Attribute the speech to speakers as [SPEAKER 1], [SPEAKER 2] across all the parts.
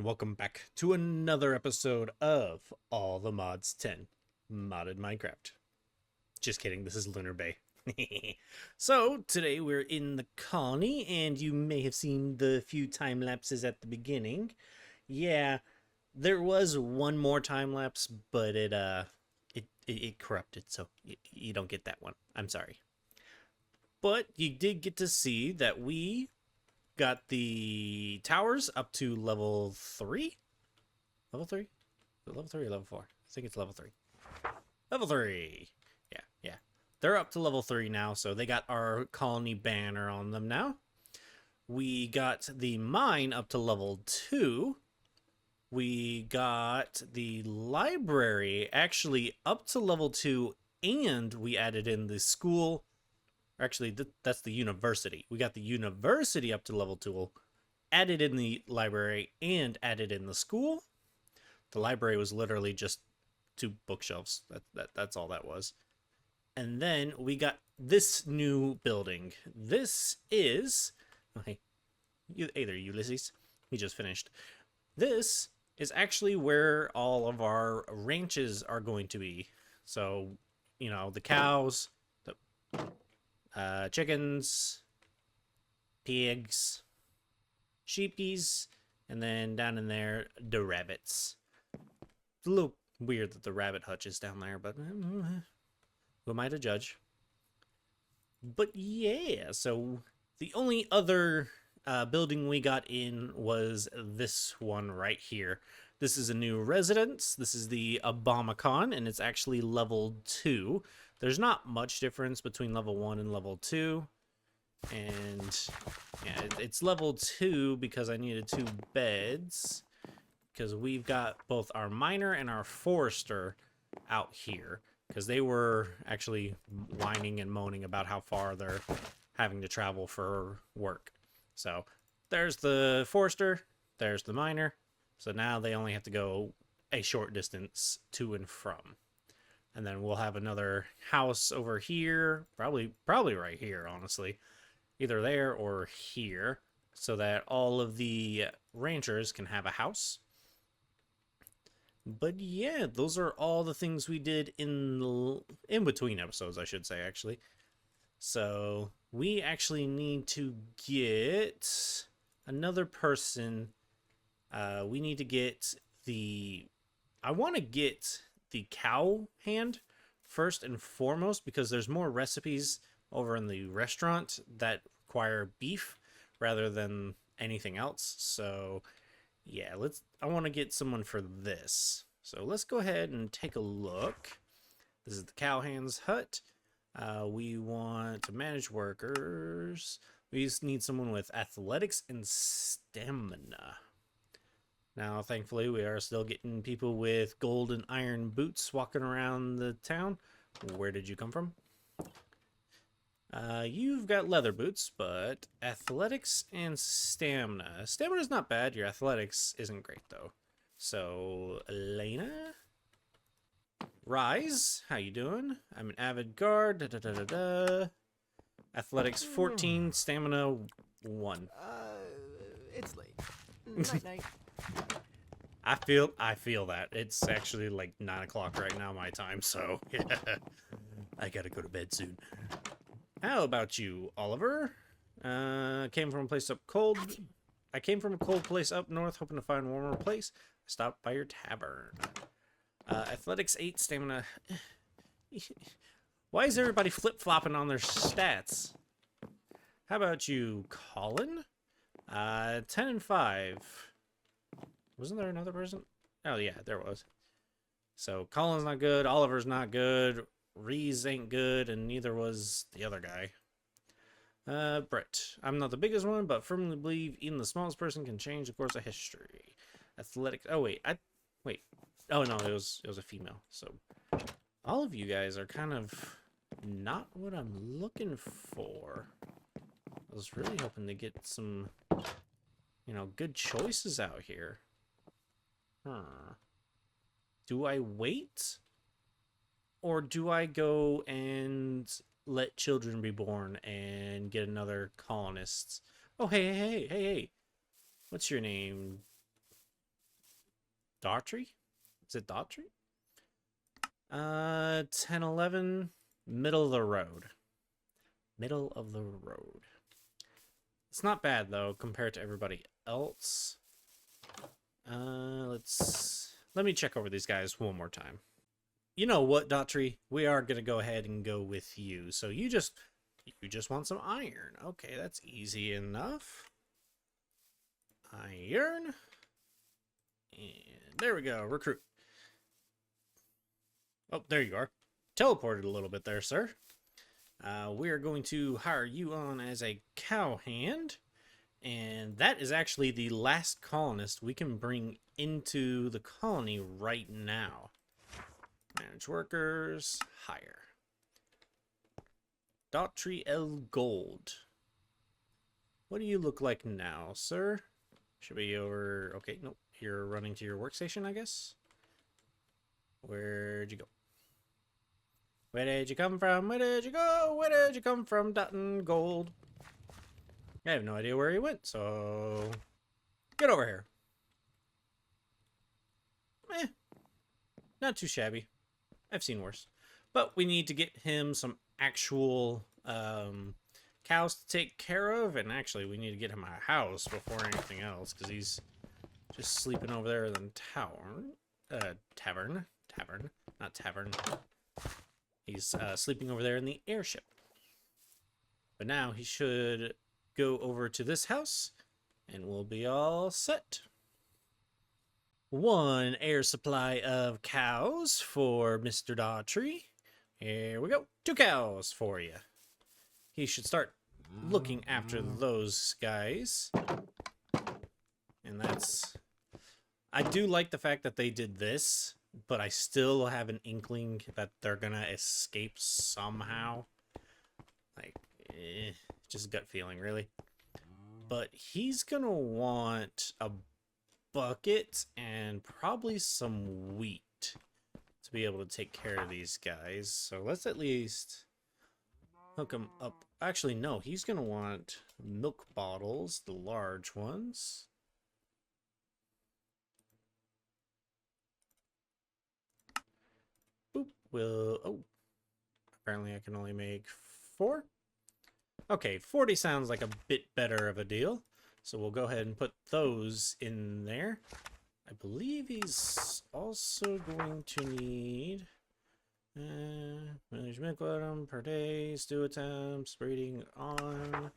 [SPEAKER 1] welcome back to another episode of All the Mods 10 Modded Minecraft. Just kidding, this is Lunar Bay. So, today we're in the colony, and you may have seen the few time lapses at the beginning. Yeah, there was one more time lapse, but it corrupted, so you don't get that one. I'm sorry. But you did get to see that we got the towers up to level 3? Level 3? Level 3 or level 4? I think it's level 3. Level 3! Yeah. They're up to level 3 now, so they got our colony banner on them now. We got the mine up to level 2. We got the library actually up to level 2, and we added in the school. Actually, that's the university. We got the university up to level 2, added in the library, and added in the school. The library was literally just 2 bookshelves. That's all that was. And then we got this new building. This is... Okay, hey there, Ulysses. He just finished. This is actually where all of our ranches are going to be. So, you know, the cows, the chickens, pigs, sheepies, and then down in there, the rabbits. It's a little weird that the rabbit hutch is down there, but who am I to judge? But yeah, so the only other building we got in was this one right here. This is a new residence. This is the Abomacon, and it's actually level 2. There's not much difference between level 1 and level 2. And yeah, it's level 2 because I needed 2 beds. Because we've got both our miner and our forester out here. Because they were actually whining and moaning about how far they're having to travel for work. So there's the forester, there's the miner. So now they only have to go a short distance to and from. And then we'll have another house over here, probably right here, honestly. Either there or here, so that all of the ranchers can have a house. But yeah, those are all the things we did in between episodes, I should say, actually. So we actually need to get another person. We need to get I want to get the cow hand first and foremost, because there's more recipes over in the restaurant that require beef rather than anything else. So yeah, I want to get someone for this. So let's go ahead and take a look. This is the cowhand's hut. We want to manage workers. We just need someone with athletics and stamina. Now, thankfully, we are still getting people with gold and iron boots walking around the town. Where did you come from? You've got leather boots, but athletics and stamina. Stamina's not bad. Your athletics isn't great, though. So, Elena? Rise, how you doing? I'm an avid guard. Athletics 14, stamina 1.
[SPEAKER 2] It's late. Night.
[SPEAKER 1] I feel that. It's actually like 9 o'clock right now, my time, so yeah. I gotta go to bed soon. How about you, Oliver? Came from a place up cold. I came from a cold place up north, hoping to find a warmer place. I stopped by your tavern. Athletics 8, stamina. Why is everybody flip-flopping on their stats? How about you, Colin? 10 and 5. Wasn't there another person? Oh yeah, there was. So Colin's not good, Oliver's not good, Reese ain't good, and neither was the other guy. Brett. I'm not the biggest one, but firmly believe even the smallest person can change the course of history. Athletics. Oh wait, wait. Oh no, it was a female. So all of you guys are kind of not what I'm looking for. I was really hoping to get some, good choices out here. Do I wait? Or do I go and let children be born and get another colonist? Oh, hey. What's your name? Daughtry? Is it Daughtry? 10, 11, middle of the road. Middle of the road. It's not bad, though, compared to everybody else. Let me check over these guys one more time. You know what, Daughtry? We are going to go ahead and go with you. So you just want some iron. Okay, that's easy enough. Iron. And there we go. Recruit. Oh, there you are. Teleported a little bit there, sir. We are going to hire you on as a cowhand. And that is actually the last colonist we can bring into the colony right now. Manage workers. Hire. Daughtry L. Gold. What do you look like now, sir? Should be over... Okay, nope. You're running to your workstation, I guess? Where'd you go? Where did you come from? Where did you go? Where did you come from, Dutton Gold? I have no idea where he went, so... Get over here. Not too shabby. I've seen worse. But we need to get him some actual cows to take care of, and actually we need to get him a house before anything else, because he's just sleeping over there in the tavern, not tavern. He's sleeping over there in the airship. But now he should go over to this house, and we'll be all set. 1 air supply of cows for Mr. Daughtry. Here we go. 2 cows for you. He should start looking after those guys. And that's... I do like the fact that they did this, but I still have an inkling that they're gonna escape somehow. Like, just gut feeling, really. But he's gonna want a bucket and probably some wheat to be able to take care of these guys. So let's at least hook him up. Actually, no, he's gonna want milk bottles, the large ones. Boop. Oh, apparently I can only make 4. Okay, 40 sounds like a bit better of a deal. So we'll go ahead and put those in there. I believe he's also going to need manage milk bottom per day, stew attempts, breeding on.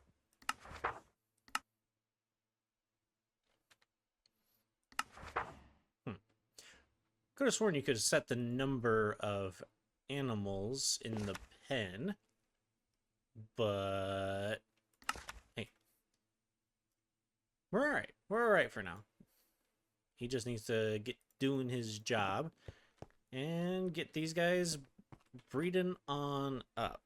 [SPEAKER 1] Could have sworn you could have set the number of animals in the pen, but hey, we're all right. We're all right for now. He just needs to get doing his job and get these guys breeding on up.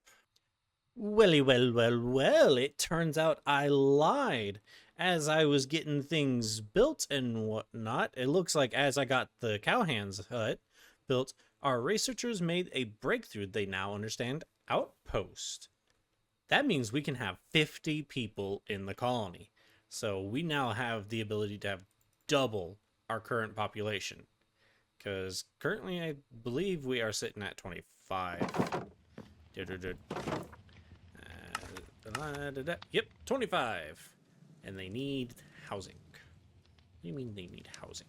[SPEAKER 1] Welly, well, it turns out I lied. As I was getting things built and whatnot, it looks like as I got the cowhand's hut built, our researchers made a breakthrough. They now understand outpost. That means we can have 50 people in the colony. So we now have the ability to have double our current population. Because currently I believe we are sitting at 25. Yep, 25. And they need housing. What do you mean they need housing?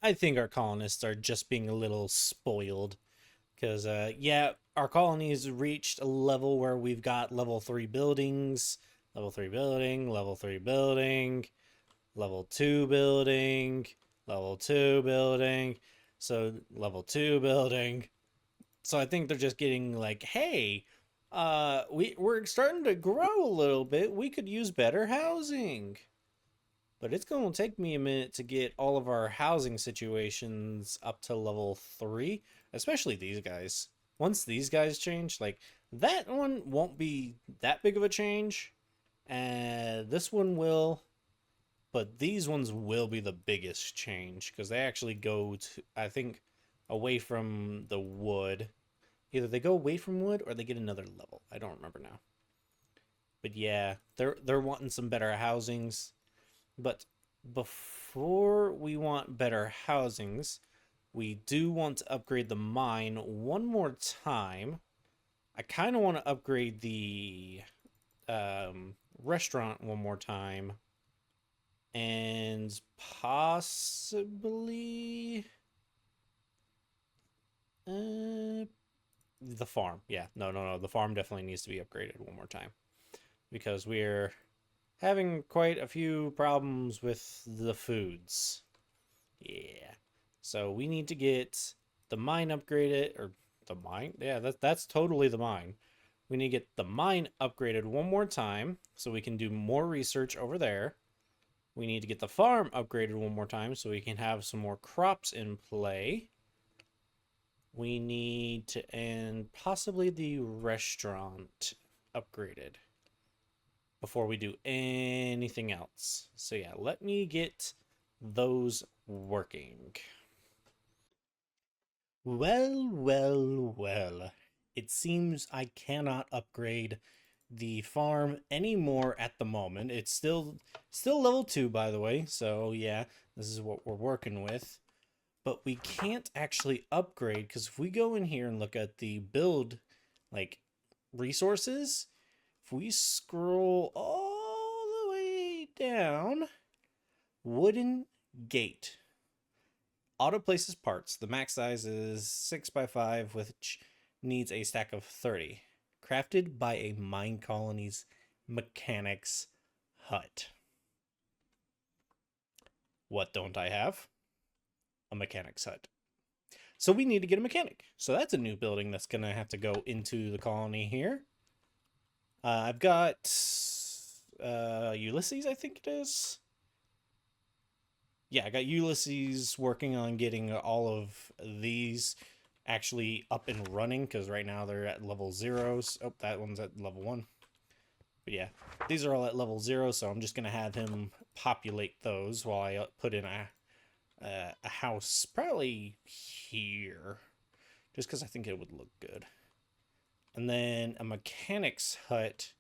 [SPEAKER 1] I think our colonists are just being a little spoiled. Because, yeah, our colony's reached a level where we've got level 3 buildings, level 3 building, level 3 building, level 2 building, level 2 building, so level 2 building. So I think they're just getting like, hey, we're starting to grow a little bit. We could use better housing. But it's going to take me a minute to get all of our housing situations up to level 3, especially these guys. Once these guys change, like, that one won't be that big of a change, and this one will, but these ones will be the biggest change, because they actually go to, I think, away from the wood. Either they go away from wood, or they get another level. I don't remember now. But yeah, they're wanting some better housings. But before we want better housings, we do want to upgrade the mine one more time. I kind of want to upgrade the restaurant one more time. And possibly uh, the farm. Yeah, no. The farm definitely needs to be upgraded one more time because we're having quite a few problems with the foods. Yeah. So we need to get the mine upgraded, or the mine? Yeah, that's totally the mine. We need to get the mine upgraded one more time so we can do more research over there. We need to get the farm upgraded one more time so we can have some more crops in play. We need to, and possibly the restaurant upgraded before we do anything else. So yeah, let me get those working. Well. It seems I cannot upgrade the farm anymore at the moment. It's still level 2 by the way. So yeah, this is what we're working with. But we can't actually upgrade because if we go in here and look at the build like resources, if we scroll all the way down, wooden gate. Auto places parts. The max size is 6x5, which needs a stack of 30. Crafted by a mine colony's mechanics hut. What don't I have? A mechanics hut. So we need to get a mechanic. So that's a new building that's going to have to go into the colony here. I've got Ulysses, I think it is. Yeah, I got Ulysses working on getting all of these actually up and running because right now they're at level 0s. Oh, that one's at level 1. But yeah, these are all at level 0, so I'm just going to have him populate those while I put in a house probably here just because I think it would look good. And then a mechanic's hut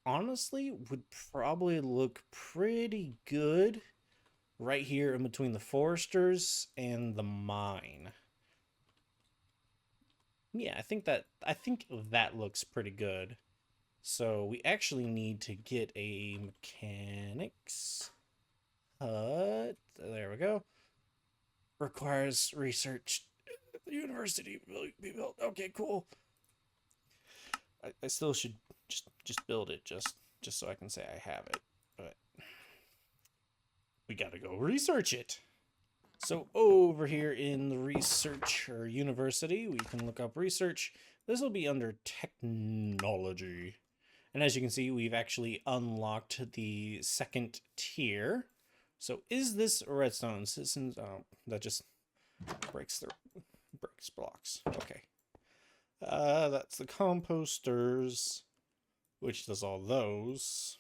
[SPEAKER 1] honestly would probably look pretty good right here in between the foresters and the mine. Yeah, I think that looks pretty good. So we actually need to get a mechanics hut. There we go. Requires research at the university be built. Okay, cool. I still should just build it just so I can say I have it. But we gotta go research it. So over here in the research or university, we can look up research. This will be under technology. And as you can see, we've actually unlocked the second tier. So is this redstone? Citizens, oh, that just breaks blocks. Okay. That's the composters, which does all those.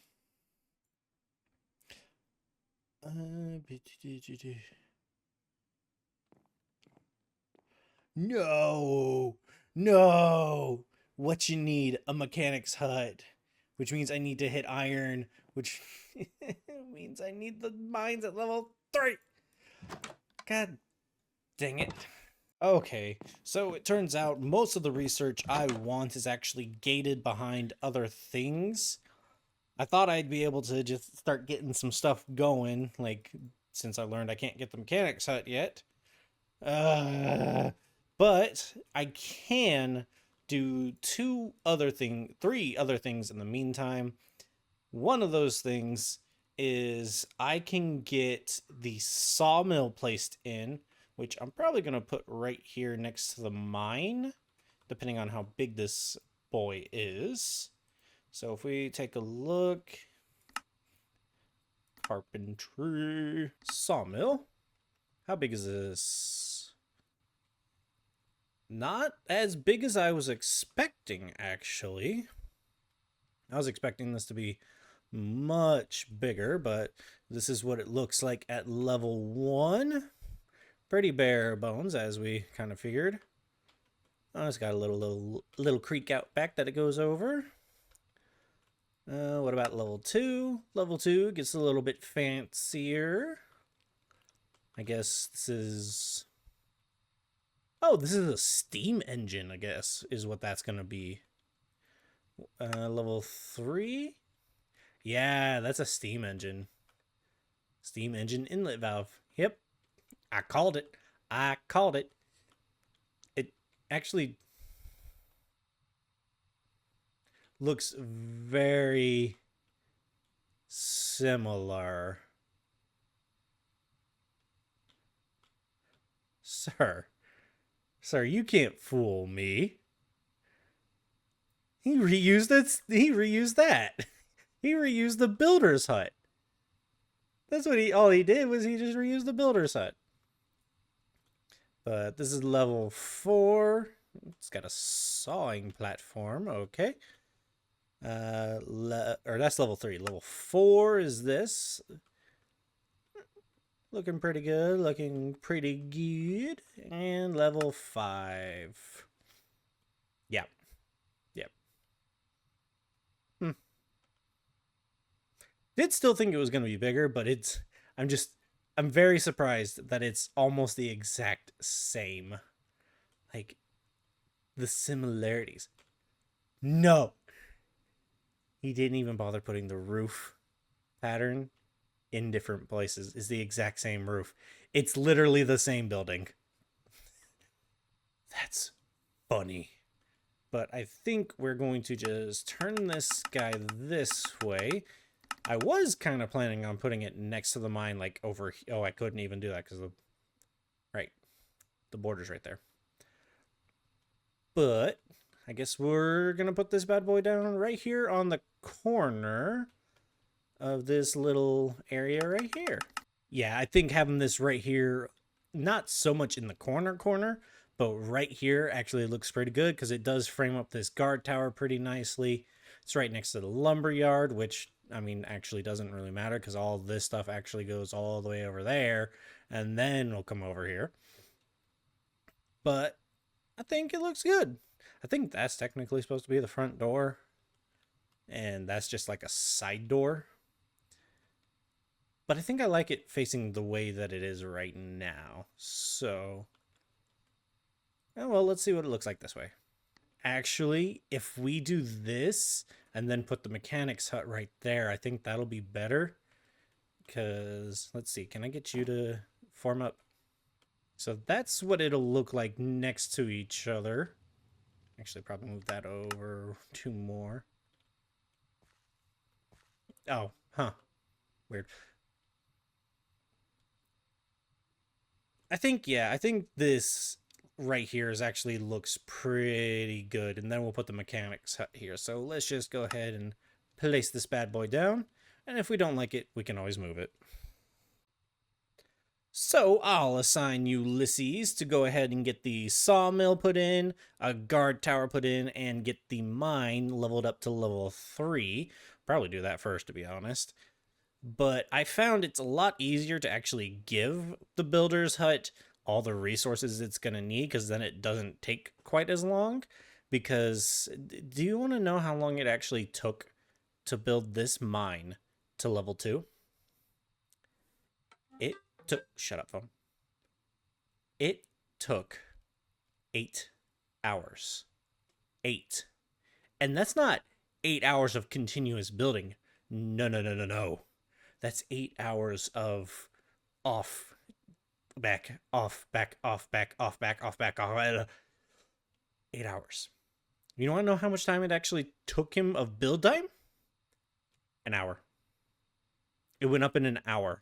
[SPEAKER 1] No, no. What you need? A mechanic's hut, which means I need to hit iron, which means I need the mines at level 3. God dang it. Okay, so it turns out most of the research I want is actually gated behind other things. I thought I'd be able to just start getting some stuff going, like since I learned I can't get the mechanics hut yet. Uh, but I can do three other things in the meantime. One of those things is I can get the sawmill placed in, which I'm probably going to put right here next to the mine, depending on how big this boy is. So if we take a look, carpentry, sawmill. How big is this? Not as big as I was expecting, actually. I was expecting this to be much bigger, but this is what it looks like at level 1. Pretty bare bones, as we kind of figured. Oh, it's got a little creek out back that it goes over. What about level 2? Level 2 gets a little bit fancier. I guess this is... Oh, this is a steam engine, I guess, is what that's going to be. Level 3? Yeah, that's a steam engine. Steam engine inlet valve. Yep. I called it. I called it. It actually looks very similar. Sir. Sir, you can't fool me. He reused it. He reused that. He reused the builder's hut. That's what all he did was he just reused the builder's hut. But this is level 4. It's got a sawing platform. Okay. Or that's level 3. Level 4 is this. Looking pretty good. Looking pretty good. And level 5. Yep. Yep. Did still think it was going to be bigger, but I'm very surprised that it's almost the exact same. Like, the similarities. No. He didn't even bother putting the roof pattern in different places. It's the exact same roof. It's literally the same building. That's funny. But I think we're going to just turn this guy this way. I was kind of planning on putting it next to the mine, like over... Oh, I couldn't even do that because the... Right. The border's right there. But I guess we're going to put this bad boy down right here on the corner of this little area right here. Yeah, I think having this right here, not so much in the corner, but right here actually looks pretty good because it does frame up this guard tower pretty nicely. It's right next to the lumber yard, which, I mean, actually doesn't really matter because all this stuff actually goes all the way over there, and then we'll come over here. But I think it looks good. I think that's technically supposed to be the front door, and that's just like a side door. But I think I like it facing the way that it is right now. So, well, let's see what it looks like this way. Actually, if we do this and then put the mechanics hut right there, I think that'll be better. Because, let's see, can I get you to form up? So that's what it'll look like next to each other. Actually, probably move that over 2 more. Oh, huh. Weird. I think this right here is actually looks pretty good, and then we'll put the mechanics hut here. So let's just go ahead and place this bad boy down, and if we don't like it, we can always move it. So I'll assign Ulysses to go ahead and get the sawmill put in, a guard tower put in, and get the mine leveled up to level 3. Probably do that first, to be honest. But I found it's a lot easier to actually give the builder's hut all the resources it's going to need, because then it doesn't take quite as long. Because do you want to know how long it actually took to build this mine to level 2? It took... Shut up, phone. It took 8 hours. 8. And that's not 8 hours of continuous building. No. That's 8 hours of off, back, off, back, off, back, off, back, off, back, off. 8 hours. You want to know how much time it actually took him of build time? An hour. It went up in an hour.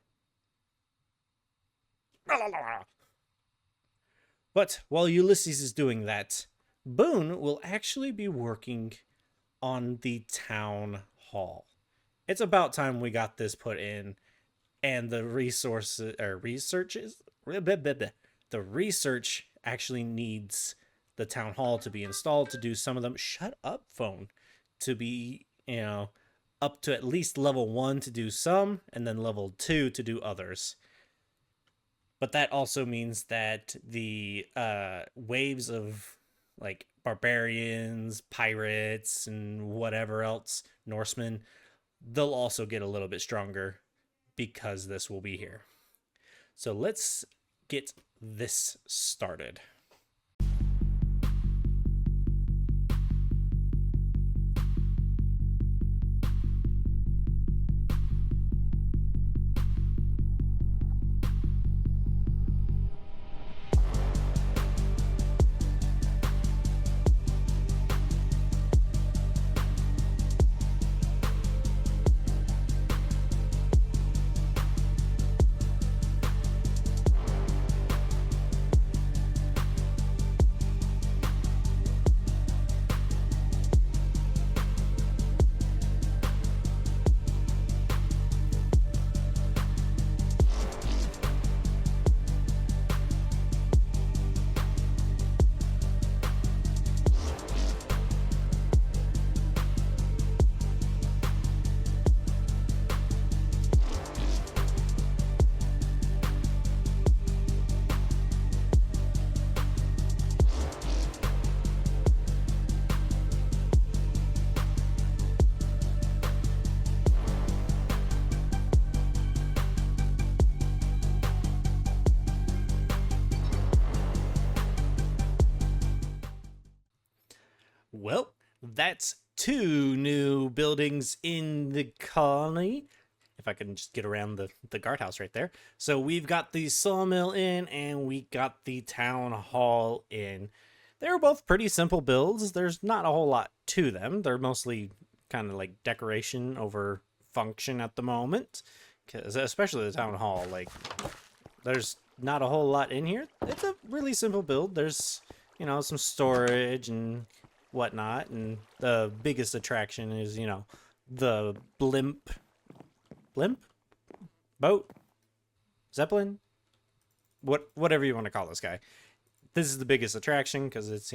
[SPEAKER 1] But while Ulysses is doing that, Boone will actually be working on the town hall. It's about time we got this put in, and the research actually needs the town hall to be installed to do some of them. Shut up, phone. To be, up to at least level 1 to do some, and then level 2 to do others. But that also means that the waves of barbarians, pirates, and whatever else, Norsemen, they'll also get a little bit stronger because this will be here. So let's get this started. Well, that's two new buildings in the colony. If I can just get around the guardhouse right there. So we've got the sawmill in and we got the town hall in. They're both pretty simple builds. There's not a whole lot to them. They're mostly kind of like decoration over function at the moment. Because especially the town hall, like there's not a whole lot in here. It's a really simple build. There's, some storage and whatnot, and the biggest attraction is, the blimp boat, zeppelin, whatever you want to call this guy. This is the biggest attraction because it's,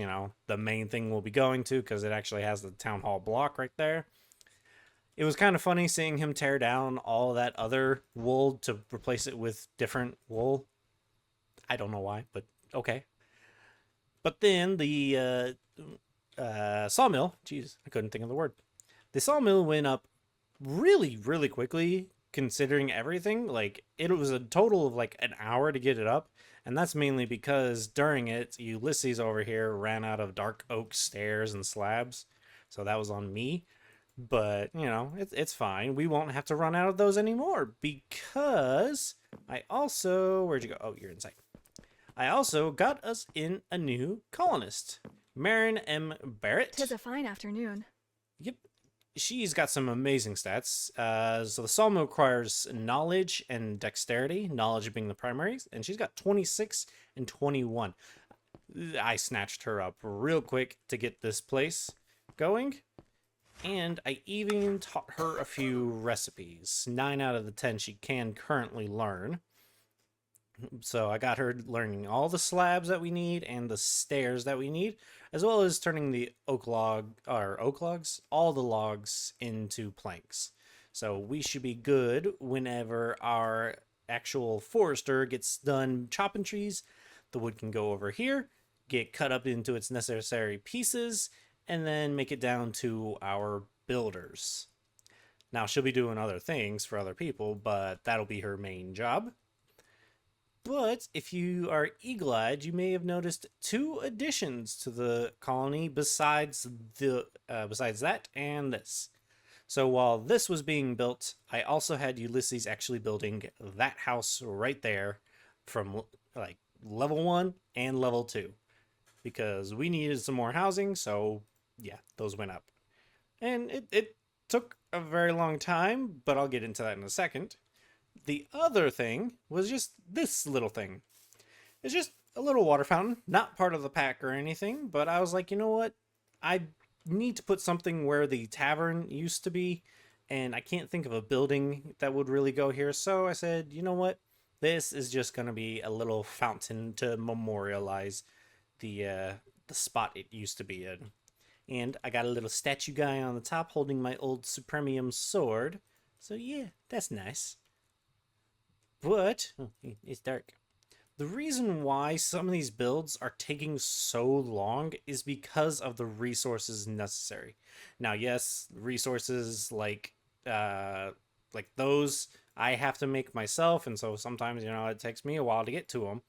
[SPEAKER 1] the main thing we'll be going to, because it actually has the town hall block right there. It was kind of funny seeing him tear down all that other wool to replace it with different wool. I don't know why, but okay. But then the sawmill, jeez, I couldn't think of the word. The sawmill went up really, really quickly considering everything. Like, it was a total of like an hour to get it up. And that's mainly because during it, Ulysses over here ran out of dark oak stairs and slabs. So that was on me. But, it's fine. We won't have to run out of those anymore because I also... Where'd you go? Oh, you're inside. I also got us in a new colonist. Marin M. Barrett.
[SPEAKER 3] 'Tis a fine afternoon.
[SPEAKER 1] Yep. She's got some amazing stats. So the sawmill requires knowledge and dexterity, knowledge being the primaries, and she's got 26 and 21. I snatched her up real quick to get this place going. And I even taught her a few recipes. 9 out of the 10 she can currently learn. So I got her learning all the slabs that we need and the stairs that we need, as well as turning the oak logs, all the logs into planks. So we should be good whenever our actual forester gets done chopping trees. The wood can go over here, get cut up into its necessary pieces, and then make it down to our builders. Now, she'll be doing other things for other people, but that'll be her main job. But if you are eagle-eyed, you may have noticed 2 additions to the colony besides that and this. So while this was being built, I also had Ulysses actually building that house right there from like level 1 and level 2. Because we needed some more housing, so yeah, those went up. And it took a very long time, but I'll get into that in a second. The other thing was just this little thing. It's just a little water fountain, not part of the pack or anything, but I was like, you know what? I need to put something where the tavern used to be, and I can't think of a building that would really go here. So I said, you know what? This is just going to be a little fountain to memorialize the spot it used to be in. And I got a little statue guy on the top holding my old Supremium sword. So yeah, that's nice. But it's dark. The reason why some of these builds are taking so long is because of the resources necessary. Now, yes, resources like those I have to make myself, and so sometimes it takes me a while to get to them.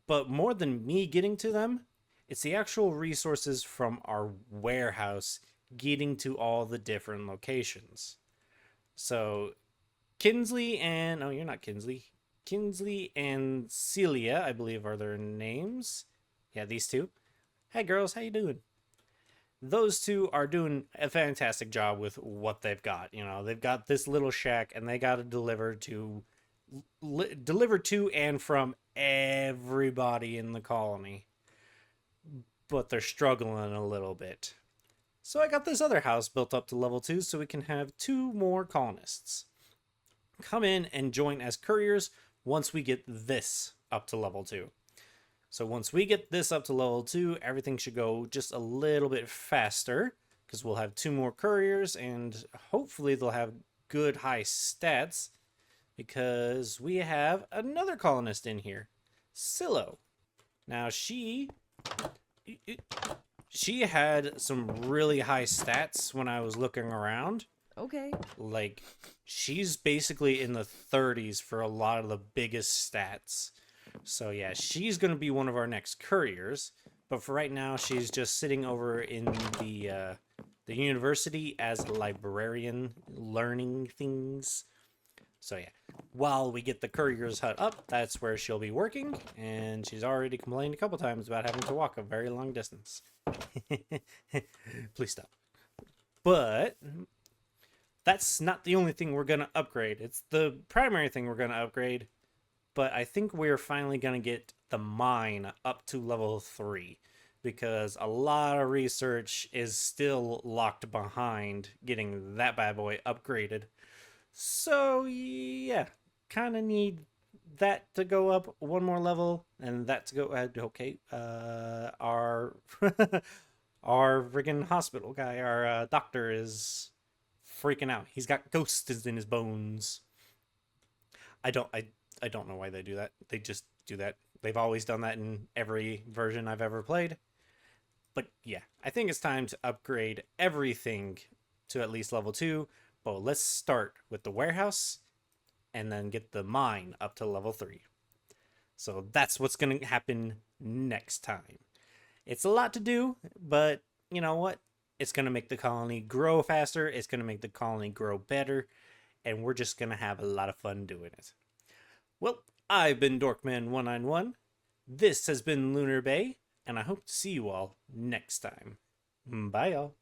[SPEAKER 1] But more than me getting to them, it's the actual resources from our warehouse getting to all the different locations. So Kinsley and oh, you're not Kinsley. Kinsley and Celia, I believe, are their names. Yeah, these two. Hey, girls, how you doing? Those two are doing a fantastic job with what they've got. They've got this little shack, and they got to deliver to and from everybody in the colony. But they're struggling a little bit. So I got this other house built up to level 2 so we can have 2 more colonists come in and join as couriers once we get this up to level 2. So once we get this up to level 2, everything should go just a little bit faster because we'll have 2 more couriers and hopefully they'll have good high stats because we have another colonist in here, Silo. Now she had some really high stats when I was looking around.
[SPEAKER 2] Okay.
[SPEAKER 1] Like, she's basically in the 30s for a lot of the biggest stats. So yeah, she's going to be one of our next couriers. But for right now, she's just sitting over in the university as a librarian, learning things. So yeah, while we get the courier's hut up, that's where she'll be working. And she's already complained a couple times about having to walk a very long distance. Please stop. But that's not the only thing we're going to upgrade. It's the primary thing we're going to upgrade. But I think we're finally going to get the mine up to level 3. Because a lot of research is still locked behind getting that bad boy upgraded. So, yeah. Kind of need that to go up one more level. And that to go... okay. Our... our friggin' hospital guy, our doctor is freaking out. He's got ghosts in his bones. I don't know why they do that. They just do that. They've always done that in every version I've ever played. But yeah, I think it's time to upgrade everything to at least level 2. But let's start with the warehouse and then get the mine up to level 3. So that's what's going to happen next time. It's a lot to do, but you know what? It's going to make the colony grow faster. It's going to make the colony grow better. And we're just going to have a lot of fun doing it. Well, I've been Dorkman191. This has been Lunar Bay, and I hope to see you all next time. Bye, y'all.